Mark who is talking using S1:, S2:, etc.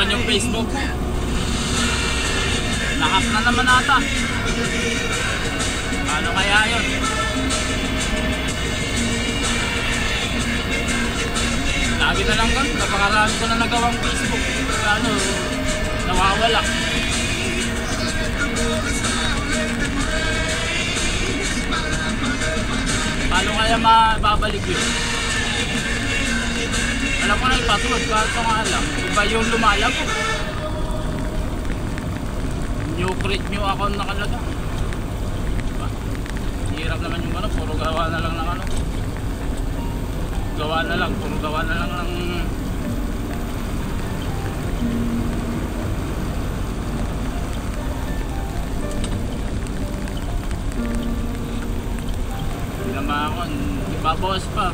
S1: naman yung Facebook. Nahack na naman ata. Paano kaya yun? Lagi na lang ganun. Napakarami ko na nagawang Facebook. Ano, nawawala. Paano kaya mababalik yun? Alam ko na ipatulad, kaso nga alam. Iba yung lumalago. New create, new account nakalaga. Diba? Hirap naman yung ano, puro gawa na lang ng ano. Gawa na lang, puro gawa na lang ng... Hindi naman ako, ibabawas pa.